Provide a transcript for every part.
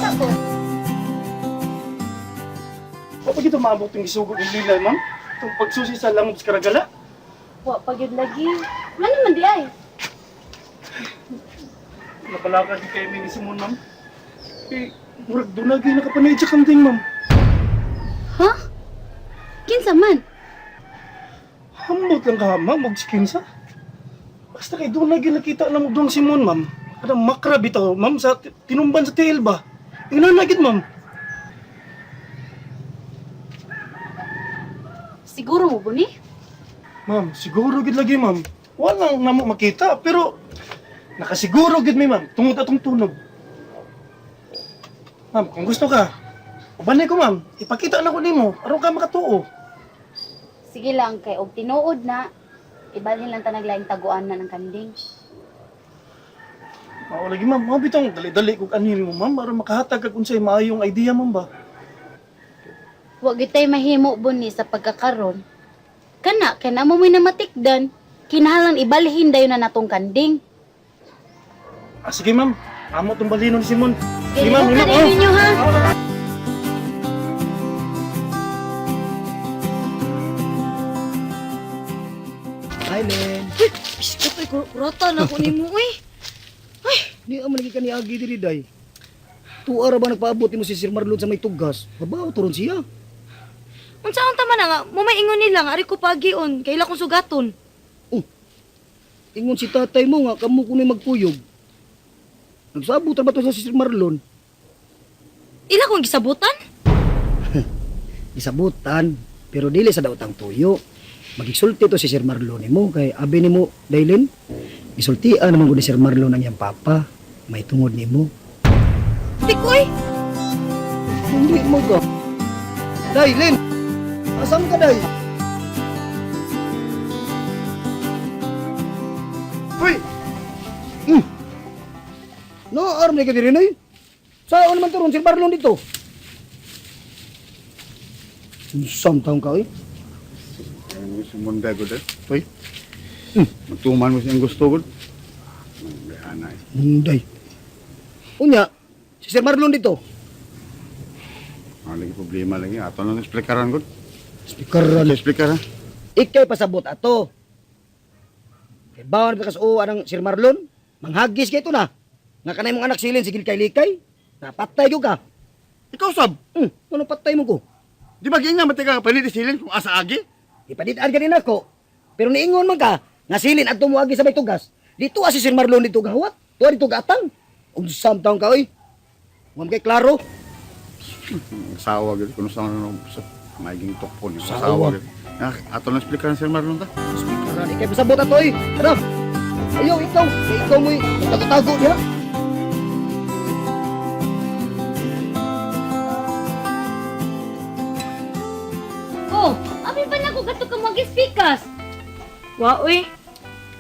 na ko. Kapag ito maabot yung isugo ng lilay, ma'am, itong pagsusi sa langob sa karagala. Wa pagyud lagi. Ano man di ay? Napalakas ni kayo ni Simon, ma'am. Eh, murag dunagi nakapanay sa kanding, ma'am. Ha? Kinsa man? Hambot lang ka, ma'am, og skinsa. Basta kay dunagi nakita na mo doon Simon, ma'am. Kadang makrab ito, ma'am, sa tinumban sa tiil ba? Inanagid, ma'am. Siguro mo buni? Ma'am, siguro gid lagi, ma'am. Walang namo makita, pero nakasiguro gid mi, ma'am. Tungod atong tunog. Ma'am, kung gusto ka, ubanay ko, ma'am. Ipakita na ko nimo, aron ka makatuo. Sige lang kay og tinuod na ibalhin lang ta naglaing taguan na ng kanding. Mao lagi, ma'am. Mao bitong dali-dali kog anhin mo, ma'am, aron makahatag kag unsay maayong idea, ma'am ba? Wa gyud tay mahimo buni sa pagkakaron. Kana kay namo moy na matikdan. Kinahanglan ibalhin dayon na natong kanding. Ah, sige, ma'am. Amo tong balinon ni Simon. Kay Sige, ma'am, mo ma'am. ka ninyo ha. Hi, Len. Biskot ay kurota na ko nimo uy. Di aman lagi ka ni Agi diri, day. Tuara ba nagpaabot mo si Sir Marlon sa may tugas? Babaw, turon siya. Unsaon tama na nga, mumaingon nila nga ari ko pagion, kaila kong sugaton. Ingon si tatay mo nga, kamo kuno'y magpuyog. Nagsabot ba to sa si Sir Marlon? Ila kong gisabutan? Isabutan, pero dili sa daotang tuyo. Magisulti to si Sir Marlon mo, kay abi ni mo, Daylin. Isultian naman ko ni Sir Marlon ang iyang papa. May tungod ni mo. Tikoy! Hindi mo ka. Daylin! Asam ka, Day? Uy! No, arm na ka diri, Nay. Saan naman turon Sir Marlon dito? Isang taong ka, eh. Ang gusto mo na ko dahil. Uy, magtuman mo siyang gusto ko. Anay. Day. Unya, si Sir Marlon dito. Ang lagi problema lagi. Ato na explikaran ko. Speaker, Explikaran. ikay pasabot ato. Kay bawon ka kasuo ng Sir Marlon, manghagis kay ito na. Nga kanay mong anak silin sigil kay likay. Napatay ko ka. Ikaw sab. Ano patay mo ko? Di ba ganyan matika ka palit silin kung asa agi? Ipaditaan ka din ako. Pero niingon man ka, nga silin at tumuagi sa may tugas. Dito si Sir Marlon dito gahawat. Tuwa dito gatang. Unsam taong ka, oy. Huwag kay klaro. Asawa gid kuno sa maging tokpo ni Asawa. asawa gid. Ato na explikaran Sir Marlon ta. Speaker, ikay pasabot ato, oy. Ano? Ayaw, ikaw. Kay ikaw mo'y tago-tago niya. Oh, abi pa na ko gato ka mag-speakas. Wa, uy.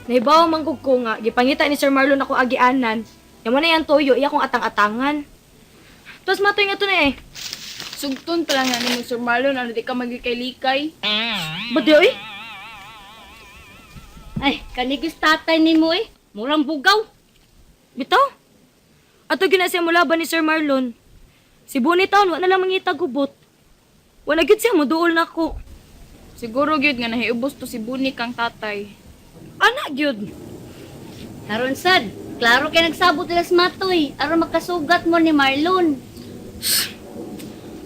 Naibaw man kog ko nga, gipangita ni Sir Marlon ako agianan. Yaman na yan toyo, iya kong atang-atangan. Tapos matoy nga to na eh. Sugton pa lang ni mo Sir Marlon, ano di ka maglikay-likay. Badi, uy. Ay, kanigis tatay nimo eh. Murang bugaw. Bitaw. Ato gina siya mulaban ni Sir Marlon. Si Bonnie taon, wa na lang mangita gubot. Wala gid siya, muduol na ko. Siguro gyud nga nahiubos to si Buni kang tatay. Anak gyud. Karon sad, klaro kay nagsabot nila sa matoy aron makasugat mo ni Marlon.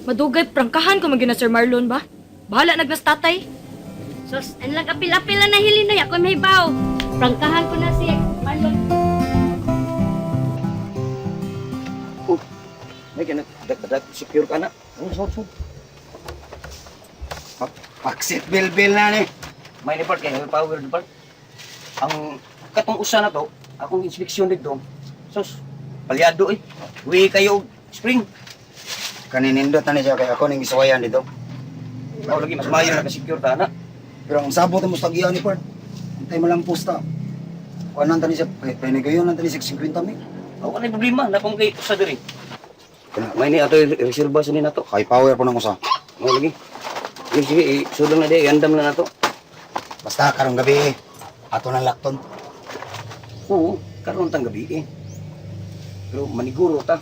Madugay prangkahan ko magina Sir Marlon ba? Bahala nagnas tatay. Sus, ang lang apil-apil na nahilinoy ako may baw. Prangkahan ko na si Marlon. May kena dadak secure ka na. So. Paksit bil na ni. May report kay power report. Ang katong usa na to, akong inspeksyon dito. Sus, palyado eh. Uwi kayo og spring. Kaninindot na siya kay ako ning gisawayan dito. Ako lagi mas mayo naka-secure ta na. Pero ang sabot mo sa giyan ni Pard. Hintay mo lang posta. Kuanan tani siya, panigayon nan tani 50 mi. Ako na problema na kung kay usa diri. Kana may ni ato reserba sa ni nato. Kay power po nang usa. Mo lagi. Sige, sudong na di, iandam na nato. Basta karong gabi, ato na lakton. Oo, karon tang gabi eh. Pero maniguro ta.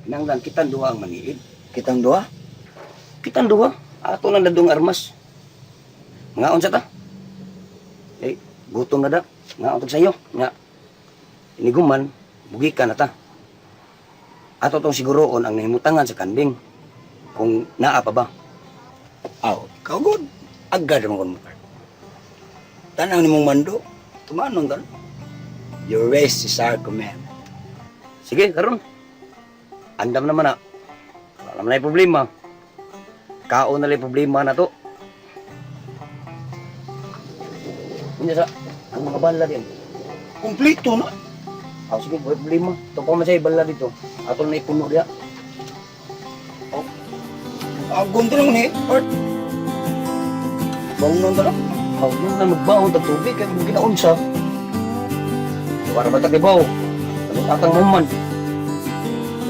Kinanglan kitang duha ang maniid. Kitang duha? Kitang duha. Ato lang dadong armas. Nga unsa ta? Eh, gutom na da. Nga untog sayo. Nga. Iniguman, bugi ka na ta. Ato tong siguroon ang nahimutangan sa kanding. Kung naa pa ba? Aw, kagod. Agad naman mo. Tanang ni mong mando. Tumanong ka. Your race is our command. Sige, karon. Andam naman na. Wala man na problema. Kaon na lang problema na to. Kunya sa, ang mga bala din. Kumplito na. Sige, wala problema. Ito pa man siya bala dito. Ato na ipuno diya. Agong lang ni. Art. Baon na lang. Yun na magbaon ng tubig. Kaya kung ginaunsa. Para ba takibaw? Ano atang maman?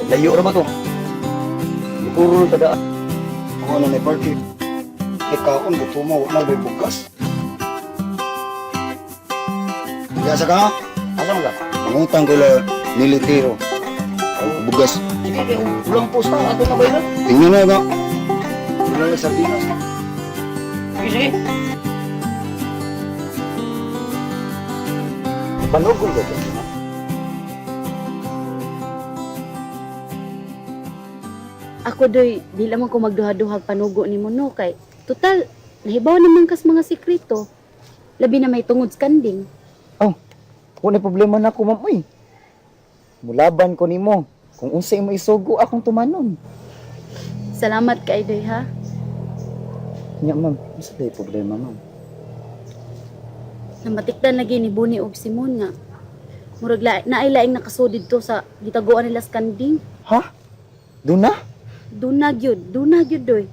Layo na ba to? Puro na tadaan. Ako na ni Party. Ikaw, gusto mo, wala may bukas. Biasa ka? Asa mo ka? Pangutang ko lang nilitiro. Bugas. Sige, ulang posta. Ato na ba yun? Tingnan na ba? Wala lang sardinas. Sige. Panugol ba ito? Ako doy, di lamang ko magduha-duhag panugo ni mo no kay total nahibaw naman kas mga sikreto. Labi na may tungod sa kanding. Wala problema na ako, ma'am. Uy. Mulaban ko nimo. Kung unsay mo isugo akong tumanon. Salamat kay doy ha. Nya, ma'am. Unsa day problema, ma'am? Namatikdan lagi ni Buni og Simon nga. Murag naay-laing nakasudid to sa gitaguan nila sa kanding. Ha? Duna? Duna gyud doy.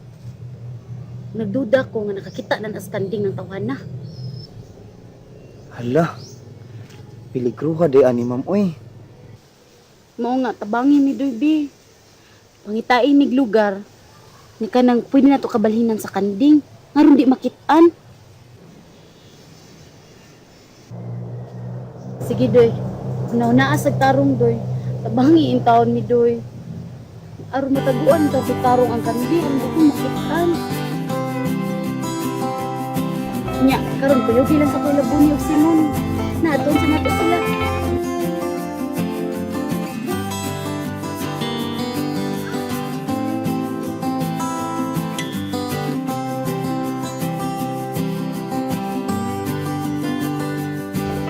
Nagduda ko nga nakakita na sa kanding ng tawhana. Hala. Piligruha day ani, ma'am. Uy. Mao nga tabangi mi doy bi. Pangitain mig lugar ni kanang pwede na to kabalhinan sa kanding. Ngaron di makitaan. Sige doy. Nauna sa tarong doy. Tabangi in taon mi doy. Aron mataguan daw sa tarong ang kanding, hindi ko makitaan. Nya, karon kuyo bilang sa kuya Buni og Simon. Naton sa nato sila.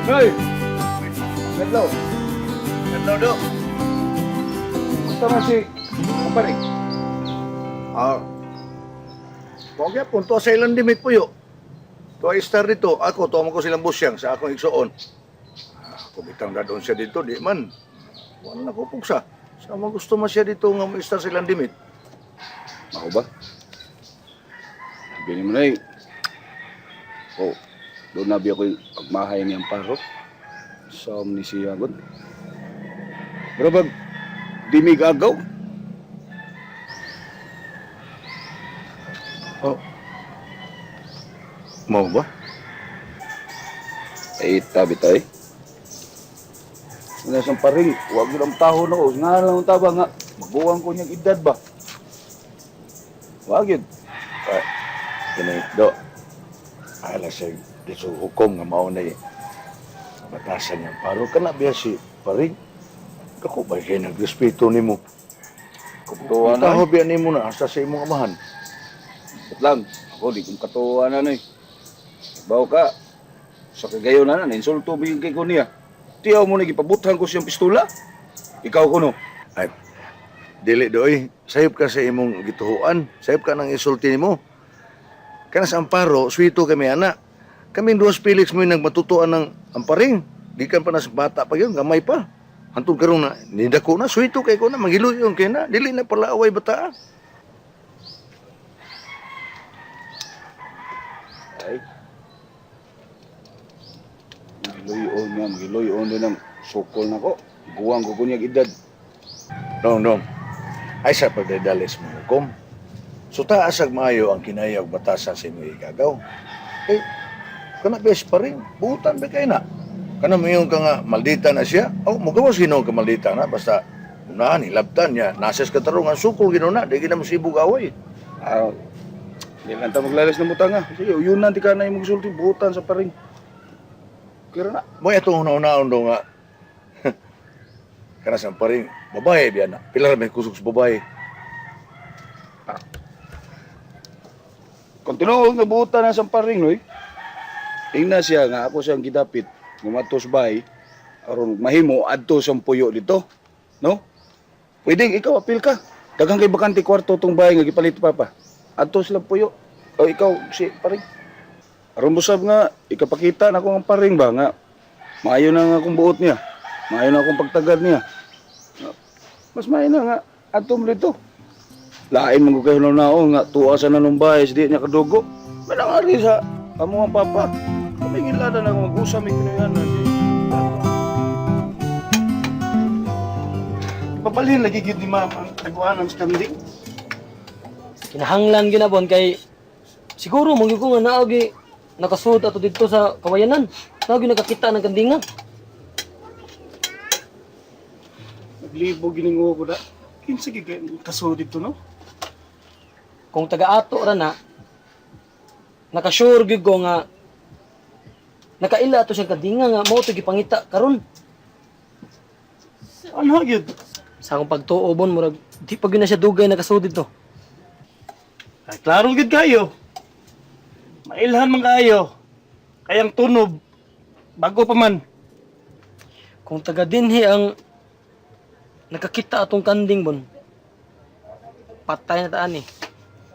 Hoy! Hello! Hello, do! Gusto mo si Kumparing? Huwag yan, punto sa ilang limit po yun. Tuwa star dito, ako, tuwa mo ko silang busyang sa akong igsoon. Kung bitang na doon siya dito, di man. Wala na ko pugsa. Sa mga gusto mo siya dito nga mo star sa ilang limit. Ako ba? Sabihin mo na eh. Oh, doon nabi ako yung pagmahay niyang paro. Sa omnisya agad. Pero bag, di may gagaw. Oh. Mau ba? Eh, tabi tayo. Wala siyang paring. Huwag yun ang taho na ko. Nga lang ang taba nga. Magbuwang ko niyang edad ba? Huwag yun. Kini, do. Ala sa dito hukom nga maunay batasan niya. Paro ka na biya si Paring. Ako ba kayo nagrespeto ni mo? Katuwa na Taho biya ni mo na hasta sa imong amahan. eh. Lang. Ako, di kong katuwa na eh. Bawa ka. Sa kagayon na insulto mo yung kay ko niya. Tiyaw mo na ipabuthan ko siyang pistola. Ikaw ko no. Ay, dili doy. Sayop ka sa imong gituhuan. Sayop ka ng insulti ni mo. Kana sa amparo, swito kami anak. Kaming duwas Felix mo yung nagmatutuan ng amparing. Di kan pa na sa bata pa yun, gamay pa. Hantong karon na, nidako na, swito kay ko na, magiluy yun kay na. Dili na pala away bata. Ay. Magiluyon din ng sukol na ko. Buwang ko niyang edad. Dong. Ay sa pagdadalis mo hukom. So taasag maayo ang kinayag batasan sa imong igagaw. Eh, kana bes pa rin. Buutan ba kayo na? Kana mayon ka nga maldita na siya? Oh, magawas ginaw ka maldita na. Basta Na, nilabtan niya. Nasas katarungan, sukol ginuna. Di gina mo sibog away. Ah, di lang ta maglalas ng butang nga. Sige, yun na, di ka na yung magsulti, butan sa paring. Kira na. Mo itong una-unaon daw nga. Kana sa paring, babae biya na. Pila may kusog sa babae. Kung tinuod nga butan na sa paring, no, tingnan siya nga ako siyang gidapit. Gumatos bay, aron mahimo adto siyang puyo dito. No? Pwede, ikaw apil ka. Daghang kay bakante kwarto tong bahay nga gipalit papa. Adto sila puyo. O ikaw si paring. Aron busab nga ikapakita na ko ang paring ba nga maayo na nga akong buot niya. Maayo na akong pagtagad niya. Mas maayo na nga atom dito. Lain man ko kayo nga tuwa sa nanong bahay di niya kadugo. Manangari sa amo ang papa. Kami ngilada na mag-usam may kinayanan. Pabalhin lagi gid ni ma'am ang taguan ng standing. Kinahanglan ginabon kay siguro mong ko nga naogi nakasud ato dito sa kawayanan. Naogi nakakita ng kandinga. Naglibo giningo ko da. Kinsa gid kaso dito no? Kung taga-ato ra na nakasure gyud ko nga nakaila ato siyang kandinga nga mao to gipangita karon. Ano gyud? Sa akong pagtuobon murag di pa gyud na siya dugay nakasud dito. Ay, klaro gid kayo. Mailhan man kayo. Kayang tunob. Bago pa man. Kung taga dinhi ang nakakita atong kanding bon. Patay na taan eh.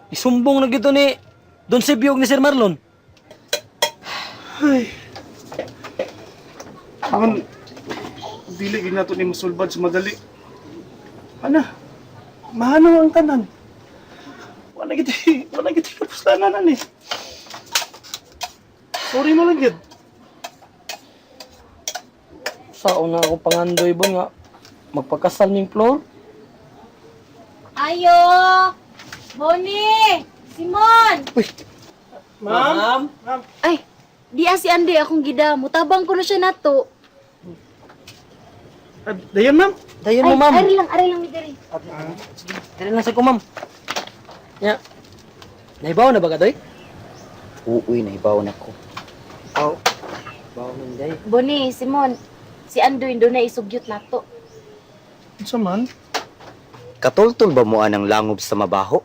Isumbong na gito ni Don Sibiog ni Sir Marlon. Ay. Aman, dili gid nato ni musulbad sa madali. Ana, mahanaw ang tanan. Wala gid kapuslanan ani. Sorry mo lang gid. Sao na ako pangandoy bon nga magpakasal ning floor. Ayo! Bonnie! Simon! Ma'am? Ay, di si Andy akong gida. Mutabang ko na siya nato. Dayon ma'am. Dayon mo ma'am. Ari lang, mi diri. Dire lang sa ko ma'am. Ya. Naibaw na ba ka doy? Uuy, naibaw na ko. Aw. Baw man day. Boni, Simon, si Andoy do na isugyot nato. Unsa man? Katultol ba mo anang langob sa mabaho?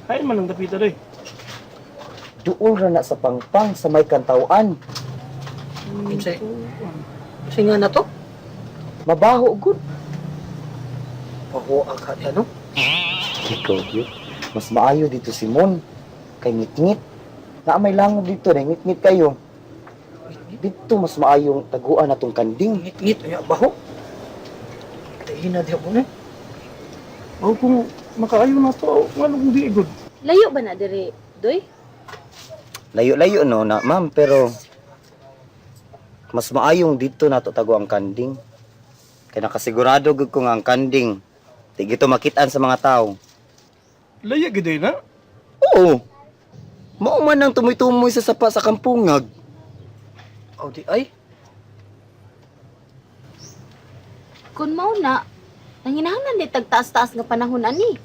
Kain man ang dapita doy. Duol ra na sa pangpang sa may kantawan. Kasi nga na to. Mabaho gud. Paho ka ano? Ikaw yun. Mas maayo dito si Mon. Kay ngit-ngit. Na may langob dito na ngit-ngit kayo. Dito mas maayong taguan natong kanding. Ngit-ngit ay baho. Hina di ako na. O kung makaayo na to, ngano kung di igod. Layo ba na diri, Doy? Layo-layo no na ma'am pero mas maayong dito nato tago ang kanding. Kaya nakasigurado gud ko nga ang kanding di gito makitaan sa mga tao. Laya gid na. Oo. Mao man ang tumoy-tumoy sa sapa sa kampungag. Aw di ay. Kun mao na, nanginahanglan di tagtaas-taas nga panahon ani.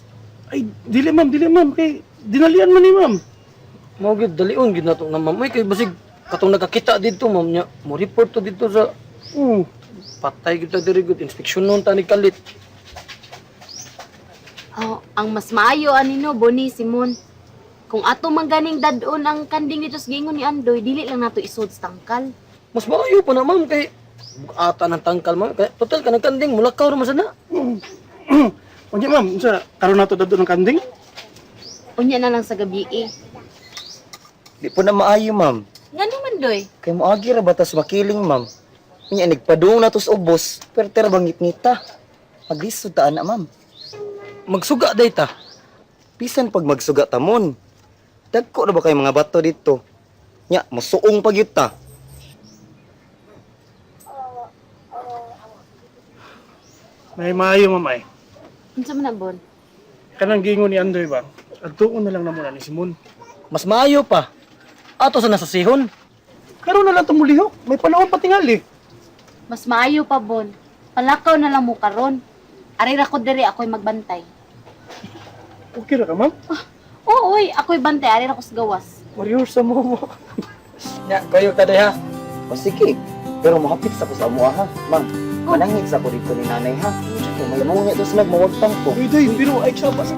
Ay, dili ma'am. Kay dinalian man ni ma'am. Mao gid dalion gid nato na ma'am. Ay kay basig katong nakakita dito ma'am nya. Mo report to dito sa patay kita diri gud inspeksyon nun tani kalit. Oh, ang mas maayo ani no, Boni, Simon. Kung ato man ganing dadon ang kanding dito sa gingon ni Andoy, dili lang nato isod sa tangkal. Mas maayo pa na ma'am kay ata ng tangkal ma'am. Kay total ka ng kanding mulakaw ra man sana. Unya ma'am, unsa karon nato dadto ng kanding? Unya na lang sa gabi eh. Di po na maayo ma'am. Ngano man, Doy? Kay moagi ra batas makiling ma'am. Nya nagpadung na tos ubos, pero tira bangit ngita. Maglisod ta ana ma'am. Magsuga day ta. Bisan pag magsuga tamon. Dagko na ba kay mga bato dito? Nya, musuong pag yun ta. May maayo ma'am ay. Unsa man na, Bon? Kanang gingon ni Andoy ba? Agtuon na lang na muna ni Simon. Mas maayo pa. Ato sa nasasihon. Karon na lang tumulihok. May panahon pa tingali. Mas maayo pa, Bon. Palakaw na lang mo karon. Ari ra ko diri ako'y magbantay. Okay ra ka, ma'am? Oo, oy, ako'y bantay. Ari ra ko sa gawas. Warrior sa mo. Ya, kayo taday ha. O sige, pero mahapit sa ko sa amo ha. Ma'am, manangit sa ko dito ni nanay ha. Kung may mga ito sila, mawagtang ko. Uy, day, pero ay siya pa sa...